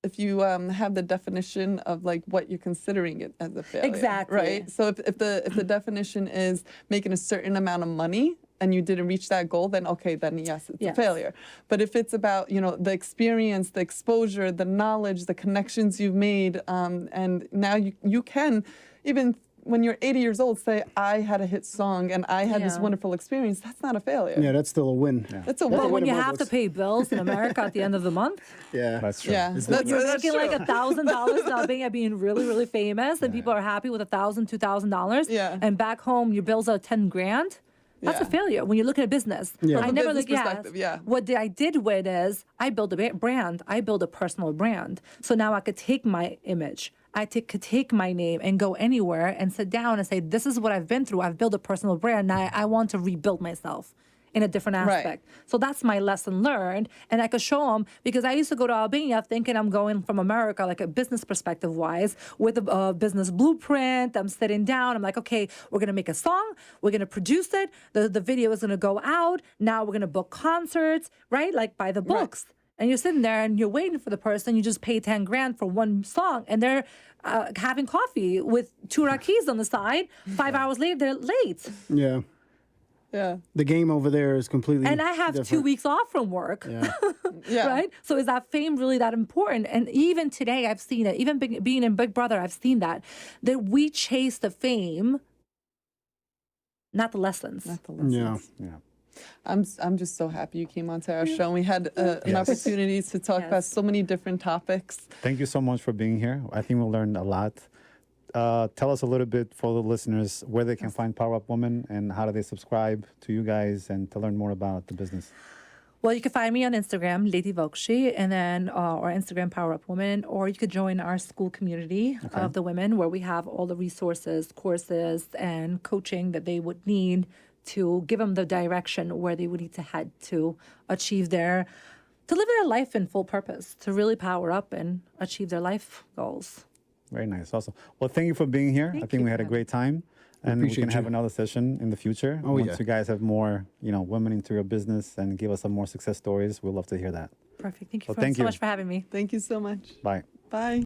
S3: if you have the definition of like what you're considering it as a failure,
S2: Exactly.
S3: right? So if the definition is making a certain amount of money and you didn't reach that goal, then okay, then yes, it's a
S2: Yes.
S3: failure. But if it's about the experience, the exposure, the knowledge, the connections you've made, and now you can even when you're 80 years old say I had a hit song and I had this
S2: Yeah.
S3: wonderful experience. That's not a failure.
S4: Yeah, that's still a win.
S1: Yeah.
S3: That's a
S4: That's
S3: win.
S4: a
S2: but when
S4: in
S2: you
S4: my
S2: have to
S4: books.
S2: pay bills in America at the end of the month,
S4: Yeah.
S1: That's true.
S3: Yeah,
S1: It's
S3: that's,
S2: you're
S3: that's
S2: making
S3: true.
S2: like $1,000 now being really, really famous, and people are happy with $1,000, $2,000.
S3: Yeah.
S2: And back home, your bills are 10 grand. That's a
S3: Yeah.
S2: failure when you look at a business.
S4: Yeah.
S2: I
S3: From a
S2: never
S3: business
S2: look at
S3: perspective, yeah.
S2: what I did with is I built a brand. I built a personal brand. So now I could take my image. Could take my name and go anywhere and sit down and say, this is what I've been through. I've built a personal brand. Now I want to rebuild myself in a different
S3: Right.
S2: aspect. So that's my lesson learned. And I could show them, because I used to go to Albania thinking I'm going from America, like a business perspective wise, with a business blueprint. I'm sitting down. I'm like, okay, we're going to make a song. We're going to produce it. The video is going to go out. Now we're going to book concerts, right? Like by the books. And you're sitting there and you're waiting for the person. You just pay 10 grand for one song, and they're having coffee with 2 rakis on the side. 5 hours later, they're late.
S4: Yeah.
S3: Yeah.
S4: The game over there is completely
S2: And I have 2
S4: different.
S2: weeks off from work.
S4: Yeah.
S3: Yeah.
S2: Right? So is that fame really that important? And even today, I've seen it. Even being in Big Brother, I've seen that we chase the fame, not the lessons.
S3: Not the lessons.
S4: Yeah.
S1: Yeah.
S3: I'm just so happy you came onto our show. And we had an opportunity to talk about so many different topics.
S1: Thank you so much for being here. I think we learned a lot. Tell us a little bit for the listeners where they can find PowerUp Woman and how do they subscribe to you guys and to learn more about the business.
S2: Well, you can find me on Instagram, Ledi Vokshi, and then or Instagram PowerUp Woman, or you could join our school community of the women, where we have all the resources, courses, and coaching that they would need to give them the direction where they would need to head to achieve to live their life in full purpose, to really power up and achieve their life goals.
S1: Very nice. Awesome. Well, thank you for being here. I think we had a great time. And we can have another session in the future. Once you guys have more, women into your business and give us some more success stories, we'll love to hear that.
S2: Perfect. Thank you
S1: Well, thank
S2: so
S1: you.
S2: much for having me.
S3: Thank you so much.
S1: Bye.
S3: Bye.